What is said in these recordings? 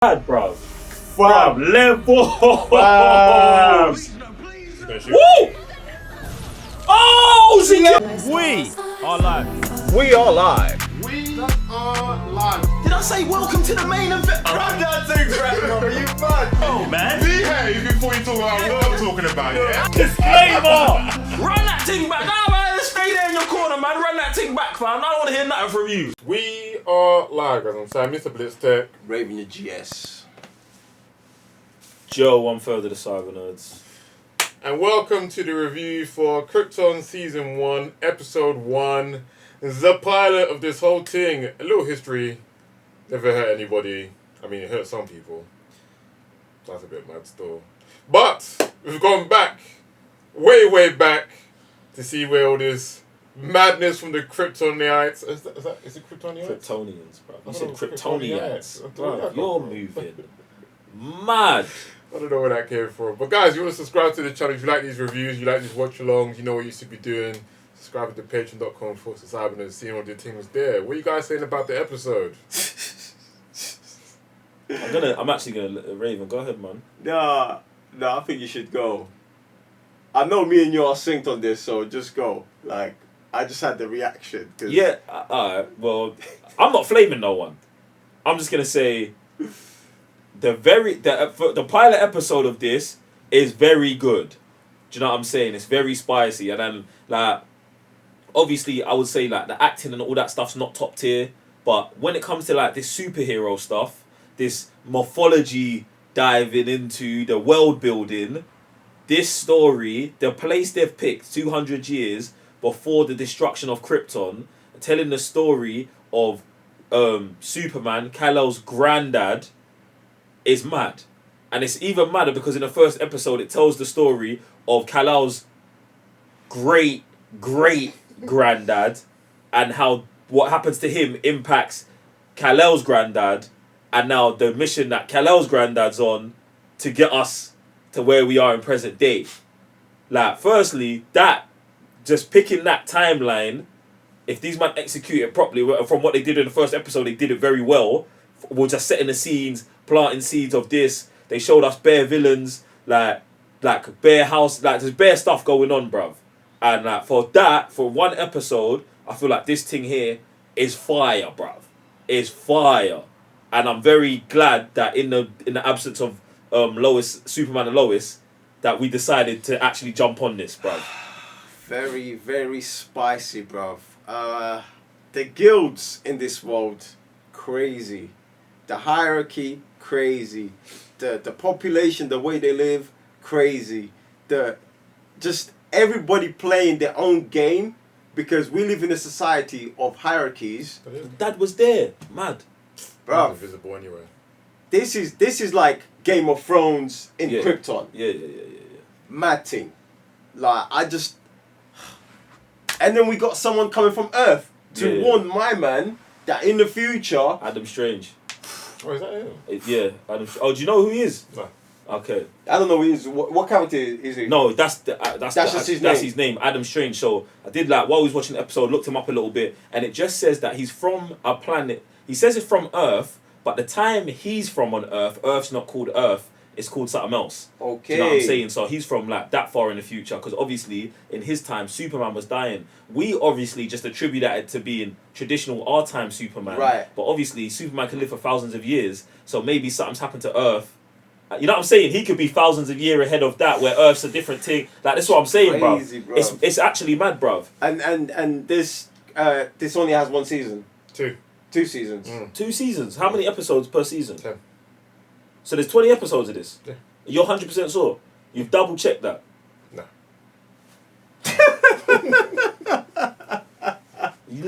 bad, bro. Levels. Woo! Oh, We are live. We are live. We are live. Did I say welcome to the main event? Run that thing back, bro. You mad? Oh, man. Behave before you talk about what I'm talking about, yeah? Disclaimer. Run that thing back. Nah, man, stay there in your corner, man. Run that thing back, fam. I don't want to hear nothing from you. We are live, guys. I'm Sam, Mr. Blitztech. Raven your GS. Joe, one further the Cyber Nerds. And welcome to the review for Krypton Season 1, Episode 1. The pilot of this whole thing. A little history. Never hurt anybody. I mean, it hurt some people. That's a bit mad still. But we've gone back, way back, to see where all this madness from the Kryptonites. Is it Kryptonites? Kryptonians, bro. You said Oh, Kryptonians. Kryptonians. Bro, you're moving mad. I don't know where that came from. But guys, you want to subscribe to the channel if you like these reviews, you like these watch-alongs, you know what you should be doing. Subscribe to patreon.com/Cyber seeing all the things there. What are you guys saying about the episode? I'm actually gonna Raven, go ahead, man. Nah, I think you should go. I know me and you are synced on this, so just go. Like, I just had the reaction. Yeah, well, I'm not flaming no one. I'm just gonna say the pilot episode of this is very good. Do you know what I'm saying? It's very spicy, and then like obviously I would say like the acting and all that stuff's not top tier, but when it comes to like this superhero stuff, this morphology diving into the world building, this story, the place they've picked 200 years before the destruction of Krypton, telling the story of Superman, Kal-El's granddad, is mad. And it's even madder because in the first episode it tells the story of Kal-El's great granddad and how what happens to him impacts Kal-El's granddad, and now the mission that Kal-El's granddad's on to get us to where we are in present day. Like, firstly, that just picking that timeline, if these men execute it properly, from what they did in the first episode, they did it very well. We're just setting the scenes, planting seeds of this. They showed us bare villains, like bare house, like there's bare stuff going on, bruv. And like for one episode, I feel like this thing here is fire, bruv. It's fire. And I'm very glad that in the absence of Superman and Lois, that we decided to actually jump on this, bruv. Very spicy, bruv. The guilds in this world, crazy. The hierarchy, crazy. The population, the way they live, crazy. Just everybody playing their own game, because we live in a society of hierarchies. Dad was there, mad. Bruv, Invisible anyway. this is like Game of Thrones in Yeah. Krypton. Yeah. Mad thing. Like, and then we got someone coming from Earth to warn my man that in the future... Adam Strange. Oh, is that him? Yeah, Adam. Oh, do you know who he is? No. Okay. I don't know who he is. What character is he? No, that's just his name, Adam Strange. So I did while I was watching the episode, looked him up a little bit, and it just says that he's from a planet. He says it's from Earth, but the time he's from on Earth's not called Earth. It's called something else. Okay. Do you know what I'm saying? So he's from like that far in the future, because obviously in his time Superman was dying. We obviously just attribute that to being traditional our time Superman. Right. But obviously Superman can live for thousands of years, so maybe something's happened to Earth. You know what I'm saying? He could be thousands of years ahead of that, where Earth's a different thing. Like, that's what I'm saying, Crazy, bro. bruv. It's actually mad, bruv. And this only has one season. 2 seasons. 2 seasons. How many episodes per season? 10. So there's 20 episodes of this. Yeah. You're 100% sure. You've double checked that. No.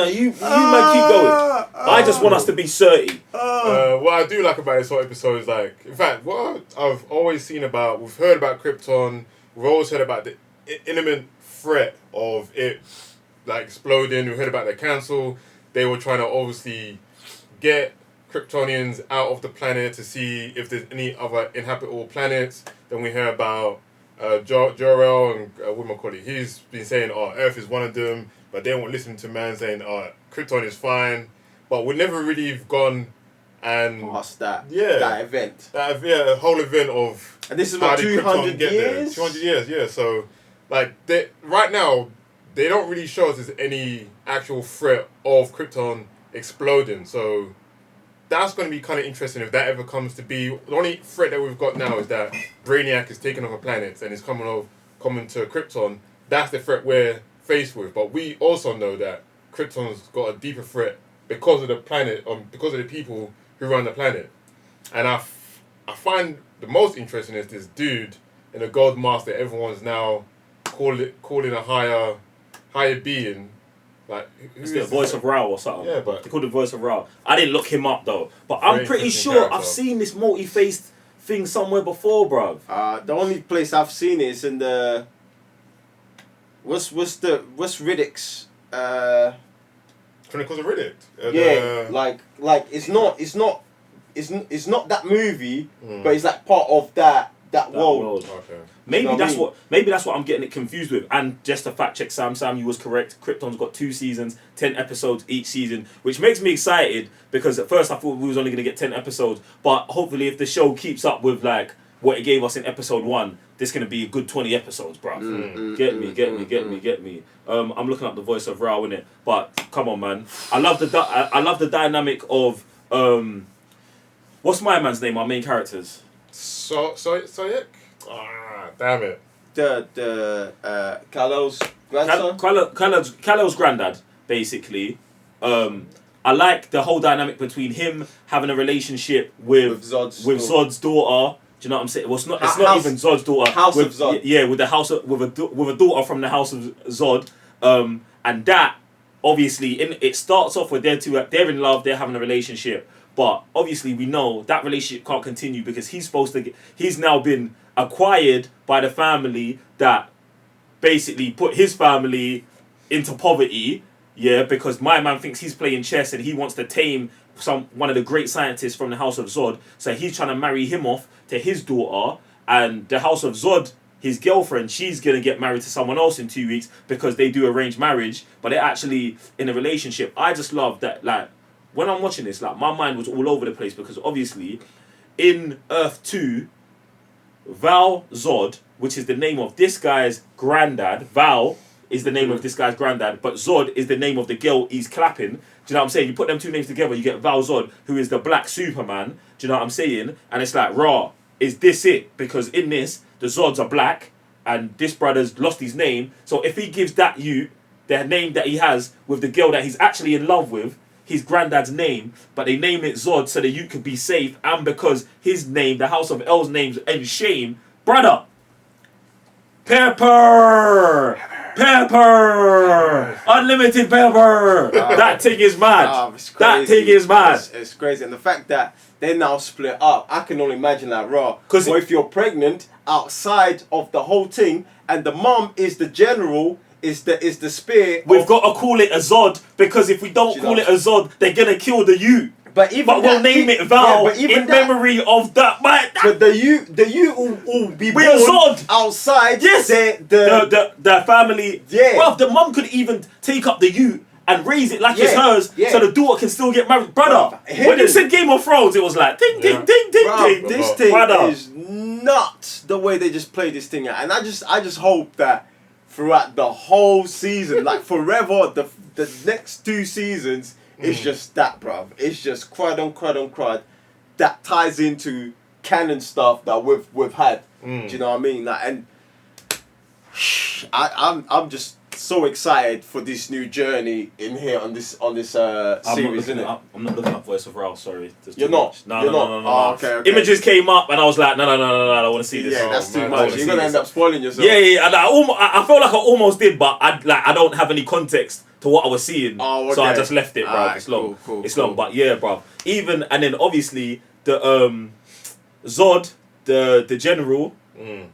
You might keep going. I just want us to be 30. What I do like about this whole episode is, like, in fact, what I've always seen about, we've heard about Krypton, we've always heard about the imminent threat of it, like, exploding. We heard about the council. They were trying to obviously get Kryptonians out of the planet to see if there's any other inhabitable planets. Then we hear about Jor-El and what am I call it? He's been saying, Earth is one of them, but they won't listen to man saying, Krypton is fine. But we never really gone and past that event. A whole event of. And this is how what did 200 Krypton get there. years. 200 years, yeah. So, like, right now, they don't really show us there's any actual threat of Krypton exploding. So, that's going to be kind of interesting if that ever comes to be. The only threat that we've got now is that Brainiac is taking over planets and is coming to Krypton. That's the threat we're faced with. But we also know that Krypton's got a deeper threat because of the planet, because of the people who run the planet. And I find the most interesting is this dude in a gold mask that everyone's now calling a higher being. Like, it's the voice of Ra or something. Yeah, but they called the voice of Ra. I didn't look him up though, but I'm pretty sure character. I've seen this multi-faced thing somewhere before, bruv. The only place I've seen it is in the. What's Riddick's? Chronicles of Riddick. Like it's not that movie, but it's like part of that world. Okay. Maybe You know that's what maybe that's what I'm getting it confused with. And just to fact check Sam, you was correct. Krypton's got 2 seasons, 10 episodes each season, which makes me excited because at first I thought we was only gonna get 10 episodes, but hopefully if the show keeps up with like what it gave us in episode 1, this gonna be a good 20 episodes, bruv. Get me. I'm looking up the voice of Ra in it, but come on, man. I love the dynamic of what's my man's name? Our main characters. Soyek? Ah, damn it. The Kal-El's grandson. Kal-El's granddad, basically. I like the whole dynamic between him having a relationship with Zod's daughter. Do you know what I'm saying? Well, it's not even Zod's daughter. House of Zod. Yeah, with a daughter from the House of Zod. And that obviously it starts off with they're in love, they're having a relationship. But obviously we know that relationship can't continue because he's now been acquired by the family that basically put his family into poverty. Yeah, because my man thinks he's playing chess and he wants to tame one of the great scientists from the House of Zod. So he's trying to marry him off to his daughter, and the House of Zod, his girlfriend, she's gonna get married to someone else in 2 weeks because they do arranged marriage, but they're actually in a relationship. I just love that, like, when I'm watching this, like, my mind was all over the place because obviously in Earth 2, Val Zod, which is the name of this guy's granddad, Val is the name of this guy's granddad, but Zod is the name of the girl he's clapping. Do you know what I'm saying? You put them 2 names together, you get Val Zod, who is the black Superman. Do you know what I'm saying? And it's like, raw, is this it? Because in this, the Zods are black, and this brother's lost his name. So if he gives that youth the name that he has with the girl that he's actually in love with, his granddad's name, but they name it Zod so that you could be safe, and because his name, the House of El's name's in shame, brother. Pepper! Unlimited pepper! That thing is mad. That thing is mad. It's crazy. And the fact that they're now split up, I can only imagine that raw. Because if you're pregnant outside of the whole thing, and the mom is the general, is the spear. We've got to call it a Zod, because if we don't call it a Zod, they're gonna kill the youth. But we'll name it Val in memory of that. But the you will be born Zod outside. Yes, the family. Yeah. Well, the mum could even take up the you and raise it like it's hers, so the daughter can still get married. Brother, when you said Game of Thrones, it was like ding ding ding ding ding. This thing is nuts. The way they just play this thing out, and I just hope that throughout the whole season, like forever, the next 2 seasons. It's just that, bruv. It's just crud that ties into canon stuff that we've had. Do you know what I mean? Like, and I'm just so excited for this new journey in here on this series, isn't it? I'm not looking up Voice of Raoul. Sorry, you're not. No. Oh, okay. Images came up and I was like, no, I don't want to see this. Yeah, that's too much. You're gonna end up spoiling yourself. Yeah. And I felt like I almost did, but I don't have any context to what I was seeing, so I just left it, bro. Right, it's long. Cool. Long, but yeah, bro. Even and then obviously the Zod, the general,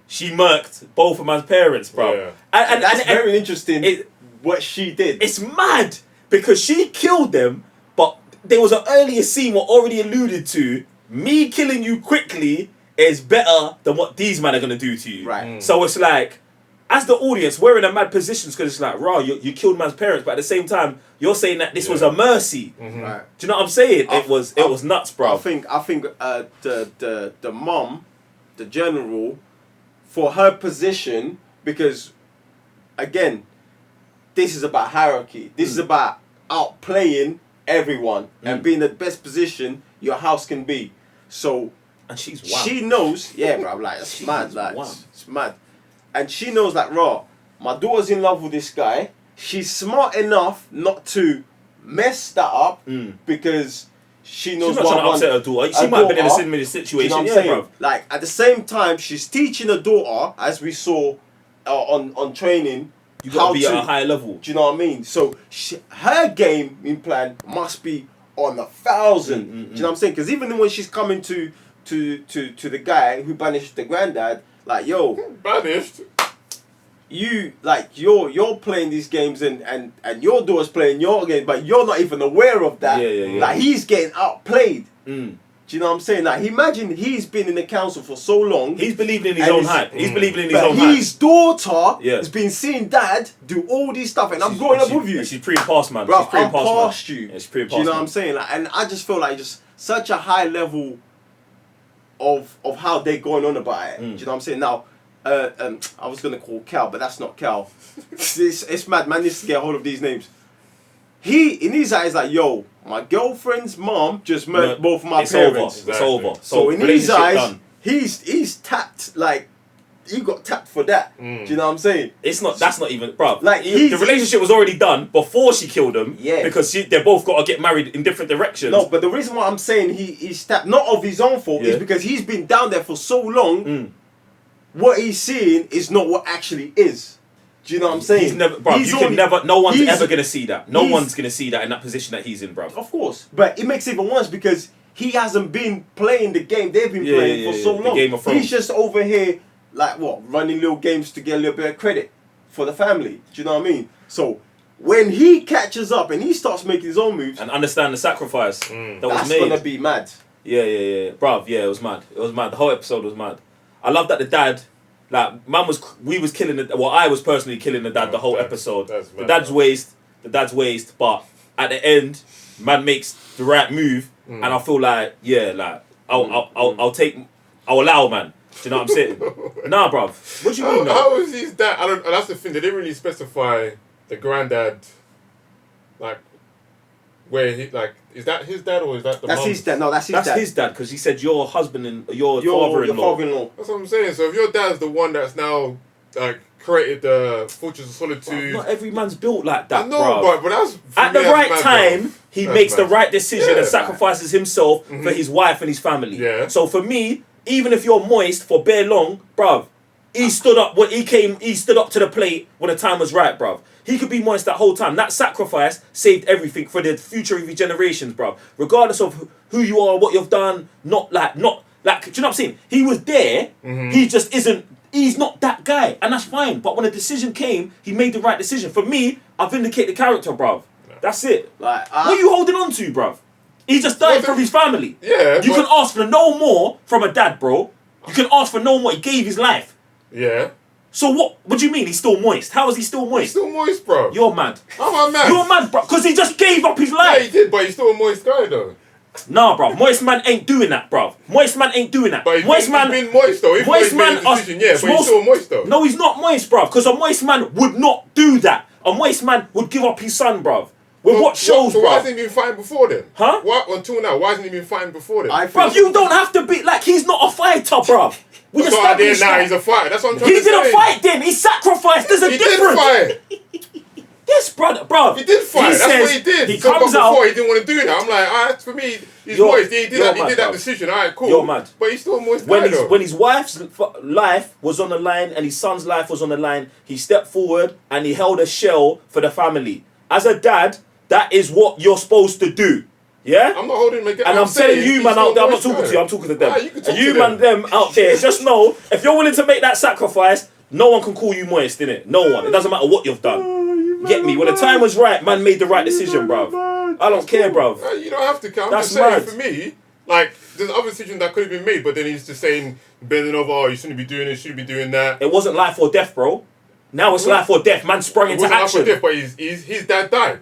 she murked both of my parents, bro. Yeah. And that's very interesting. What she did. It's mad because she killed them, but there was an earlier scene what already alluded to. Me killing you quickly is better than what these men are gonna do to you. Right. So it's like, as the audience, we're in a mad position because it's like, raw, you killed man's parents, but at the same time, you're saying that this was a mercy. Right. Do you know what I'm saying? It was nuts, bro. I think the mom, the general, for her position, because again, this is about hierarchy. This is about outplaying everyone and being the best position your house can be. So and she's wow. she knows, yeah, bro. Like it's mad, like wow. it's mad. And she knows, like, raw, my daughter's in love with this guy. She's smart enough not to mess that up because she knows she's not what trying to upset her daughter. She might have been in a similar situation, you know what I'm saying? Like, at the same time, she's teaching her daughter, as we saw on training, You got to be at a higher level. do you know what I mean? So her game in plan must be on 1,000. Do you know what I'm saying? Because even when she's coming to the guy who banished the granddad, like, yo, Banished. you're playing these games and your daughter's playing your game, but you're not even aware of that. Yeah. Like, he's getting outplayed. Do you know what I'm saying? Like, imagine he's been in the council for so long. He's believing in his own hype. He's believing in his but own hype. his daughter Yeah. has been seeing dad do all this stuff, and I'm growing up with you. And she's pre and past, man. Bro, she's pre and I'm past, past man. you. Yeah, she's pre and Do past, you know man. what I'm saying? Like, and I just feel like just such a high level of how they're going on about it. Do you know what I'm saying? Now, I was gonna call Cal, but that's not Cal. it's mad. Man needs to get a hold of these names. He, in his eyes, like, yo, my girlfriend's mom just murdered both of my parents. It's over. So in his relationship eyes, done. he's tapped, like, he got tapped for that. Do you know what I'm saying? It's not. That's not even, bro. Like, The relationship was already done before she killed him. Yeah. Because they both got to get married in different directions. No, but the reason why I'm saying he's tapped, not of his own fault, is because he's been down there for so long. What he's seeing is not what actually is. Do you know what I'm saying? He's never, bro. No one's ever gonna see that. No one's gonna see that in that position that he's in, bro. Of course, but it makes it even worse because he hasn't been playing the game they've been playing for so long. The Game of Thrones. He's just over here, like, what, running little games to get a little bit of credit for the family. Do you know what I mean? So when he catches up and he starts making his own moves, And understand the sacrifice that was that's made. gonna be mad. Yeah, bruv. Yeah, it was mad. It was mad. The whole episode was mad. I love that the dad, like, we was killing the. Well, I was personally killing the dad the whole episode. that's mad, The dad's waste. But at the end, man makes the right move, and I feel like, yeah, like I'll allow, man. Do you know what I'm saying? Nah, bruv. What do you mean? No? How is his dad? I don't. That's the thing. They didn't really specify the granddad, like, where he, like, is that his dad or is that the That's mum's? his dad. No, that's his dad. That's his dad, because he said your husband and your Your father-in-law. father-in-law. That's what I'm saying. So if your dad's the one that's now, like, created the Fortress of Bruv, Solitude. not every man's built like that, I know, but that's at the right time, he That's makes the mad. right decision Yeah. and sacrifices himself for his wife and his family. Yeah. So for me, even if you're moist for bare long, bruv, he stood up when he stood up to the plate when the time was right, bruv. He could be moist that whole time. That sacrifice saved everything for the future of your generations, bruv. Regardless of who you are, what you've done, not like, do you know what I'm saying? He was there, he just isn't. He's not that guy, and that's fine. But when the decision came, he made the right decision. For me, I vindicate the character, bruv. That's it. Like, What are you holding on to, bruv? He just died from his family. Yeah, You but- can ask for no more from a dad, bro. You can ask for no more. He gave his life. Yeah. So what do you mean he's still moist? How is he still He's moist? still moist, bro. You're mad. How am I mad? You're mad, bro. Because he just gave up his Yeah, life. he did, but he's still a moist guy, though. Nah, bruv. Moist man ain't doing that, bruv. Moist man ain't doing that. But he's Moist been moist, though. Even moist though he's man made a decision, yeah, but he's still moist, though. No, he's not moist, bruv. Because a moist man would not do that. A moist man would give up his son, bruv. With what shows, So why bruv? hasn't he been fighting before then? Huh? Why, until now, why hasn't he been fighting before then? I Bruv, you don't have to be like, he's not a fighter, bruv. We That's what I did established now. that. He's a fighter. That's what I'm trying He to say. didn't fight then. He sacrificed. There's a He difference. did fight. Yes, brother, bruv. He did fight. That's says what he did. He So, but comes before out. he didn't want to do that. I'm like, alright, for me, he's You're- moist. He did you're that. He mad, did that bruv. decision. Alright, cool. You're mad. But he's still a moist When guy, though. his wife's life was on the line and his son's life was on the line, he stepped forward and he held a shell for the family. As a dad, that is what you're supposed to do. Yeah? I'm not holding him again. And I'm telling you, man, out there, I'm not talking to you, I'm talking to them. You can talk And you, to man, them out there, just know, if you're willing to make that sacrifice, no one can call you moist, innit? No one. It doesn't matter what you've done. Get me? When the time was right, man made the right decision, bruv. I don't care, bruv. You don't have to. I'm That's just saying, mad. for me, like, there's other decisions that could have been made, but then he's just saying, bending over, oh, you shouldn't be doing this, you shouldn't be doing that. It wasn't life or death, bro. Now it's life or death. Man sprung It into wasn't action. after death, but his dad died.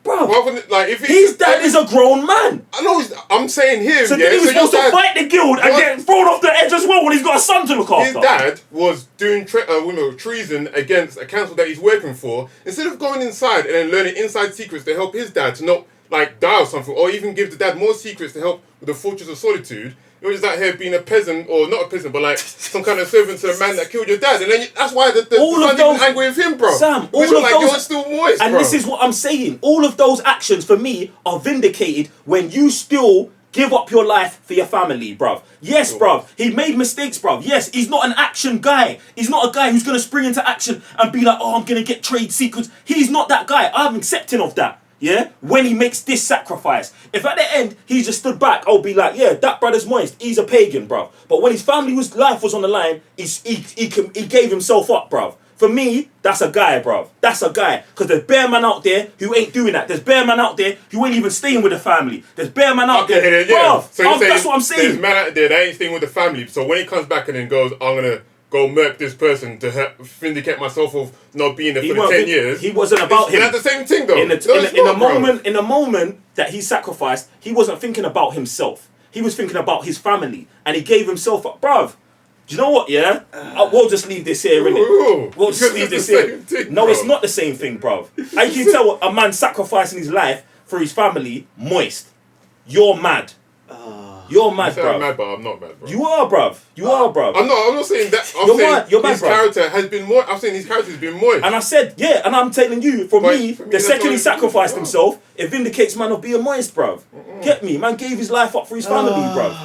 Bro, Rather than, like, if his dad is a grown man. I know. I'm saying him. So yeah, then he was your supposed to dad- fight the guild and What? get thrown off the edge as well when he's got a son to look after. His dad was doing treason against a council that he's working for. Instead of going inside and then learning inside secrets to help his dad to not like die or something, or even give the dad more secrets to help with the Fortress of Solitude, he was just out here being a peasant, or not a peasant, but like some kind of servant to the man that killed your dad. And then that's why the All of son's those- even angry with him, bro. Sam, all It's of like those- you're still moist, And bro. this is what I'm saying. All of those actions for me are vindicated when you still give up your life for your family, bruv. Yes, bruv. He made mistakes, bruv. Yes, he's not an action guy. He's not a guy who's going to spring into action and be like, oh, I'm going to get trade secrets. He's not that guy. I'm accepting of that. Yeah? When he makes this sacrifice. If at the end, he just stood back, I'll be like, yeah, that brother's moist. He's a pagan, bruv. But when his life was on the line, he gave himself up, bruv. For me, that's a guy, bruv. That's a guy. Because there's bare man out there who ain't doing that. There's bare man out there who ain't even staying with the family. There's bare man out there. then, yeah. Bruv, So you're saying that's what I'm saying. There's man out there that ain't staying with the family. So when he comes back and then goes, I'm gonna go murk this person to vindicate myself of not being there for the 10 years. He wasn't about him. Is that the same thing though? In the moment that he sacrificed, he wasn't thinking about himself. He was thinking about his family, and he gave himself up, bruv. Do you know what? Yeah, we'll just leave this here, innit? We'll just leave this here. No, it's not the same thing, bruv. How you can tell a man sacrificing his life for his family moist? You're mad. You're mad, I'm bruv. mad, but I'm not mad, bro. You are, bruv. You are, bruv. I'm not saying that. I'm You're saying mad, you're mad, his bro. character has been moist. I'm saying his character has been moist. And I said, yeah, and I'm telling you, for But me, for me, the that's second not he even sacrificed wrong. himself, it vindicates man of being moist, bruv. Get me? Man gave his life up for his family, bruv.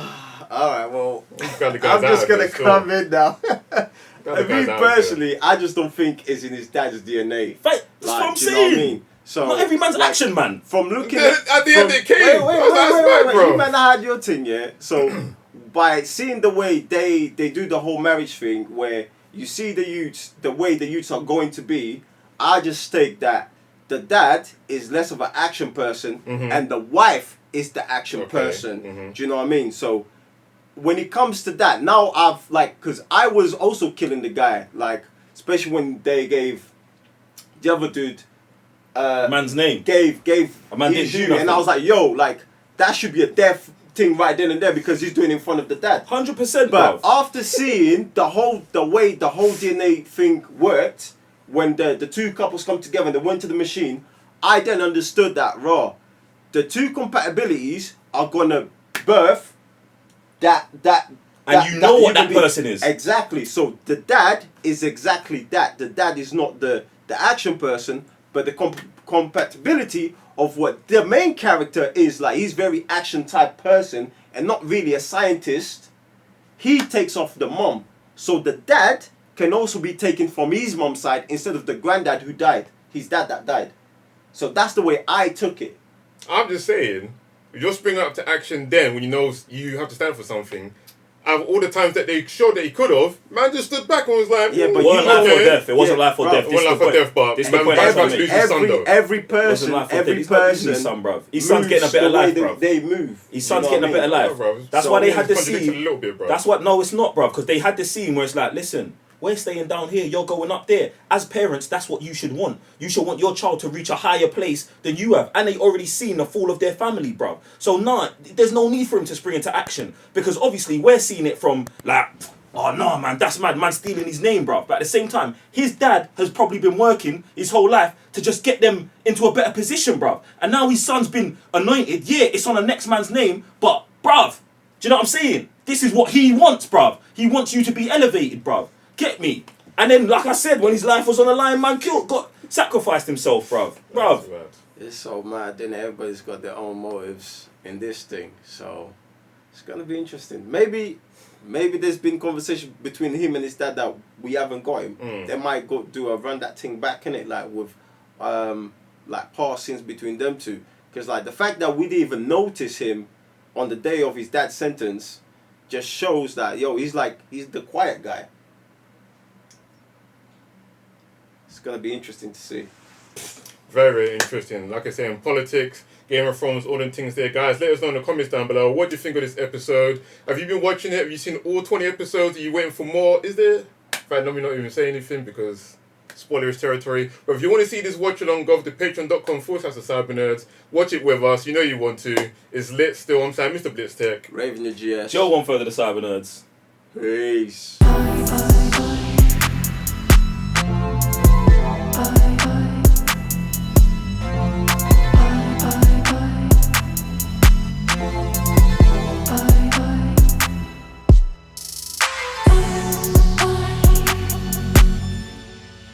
Alright, well, Got the guys I'm just out gonna of there, come so- in now. got the I mean, guys out of personally, I just don't think it's in his dad's DNA. That's what I'm do you know what I saying. mean? So, Not every man's like, action, man. From looking At the end, it came. That's bro. You man, I had your thing, yeah. So, by seeing the way they do the whole marriage thing, where you see the youths, the way the youths are going to be, I just take that the dad is less of an action person, and the wife is the action person. Do you know what I mean? So, when it comes to that, now I've because I was also killing the guy, especially when they gave the other dude. Man's name. Gave A man his didn't do due, nothing. and I was like, yo, that should be a death thing right then and there because he's doing it in front of the dad. 100%, But bruv. after seeing the way the whole DNA thing worked, when the two couples come together and they went to the machine, I then understood that the two compatibilities are gonna birth that And you know what human that being. person is. Exactly. So the dad is exactly that. The dad is not the action person, but the compatibility of what the main character is like. He's very action type person and not really a scientist. He takes off the mom. So the dad can also be taken from his mom's side instead of the granddad who died. His dad that died. So that's the way I took it. I'm just saying, if you're springing up to action then when you know you have to stand for something, out of all the times that they showed that he could have, man just stood back and was like, Yeah, but It wasn't you life know- or death. It wasn't Yeah, life or bro, death. it This wasn't is life the or point. death, but This is the man point. was I'm about trying to to lose make. his son though. Every Wasn't person, life or death. every He's about to lose person his son, bruv. His moves son's getting a better the way life, bruv. They move. His son's You know getting a what I better mean? life. bro. That's So why they it's had the contradicted scene. a little bit, bro. That's what. No, it's not, bruv. Because they had the scene where it's like, listen, we're staying down here. You're going up there. As parents, that's what you should want. You should want your child to reach a higher place than you have, and they already seen the fall of their family, bruv. So there's no need for him to spring into action because obviously we're seeing it from like. Oh no, man, that's mad. Man stealing his name, bruv. But at the same time, his dad has probably been working his whole life to just get them into a better position, bruv. And now his son's been anointed. Yeah, it's on the next man's name, but bruv, do you know what I'm saying? This is what he wants, bruv. He wants you to be elevated, bruv. Get me? And then, like I said, when his life was on the line, man sacrificed himself, bruv. Bruv. It's so mad. Then everybody's got their own motives in this thing. So it's gonna be interesting. Maybe there's been conversation between him and his dad that we haven't got him. They might go run that thing back in it, like with past scenes between them two. Because the fact that we didn't even notice him on the day of his dad's sentence just shows that he's the quiet guy. It's gonna be interesting to see. Very, very interesting. Like I say, in politics, Game of Thrones, all them things there. Guys, let us know in the comments down below. What do you think of this episode? Have you been watching it? Have you seen all 20 episodes? Are you waiting for more? Is there fact, let me not even say anything because spoilerish territory. But if you want to see this watch along, go to patreon.com/cybernerds. Watch it with us. You know you want to. It's lit still. I'm saying Mr. Blitztech. Raven the GS. Joe one further the Cyber Nerds. Peace.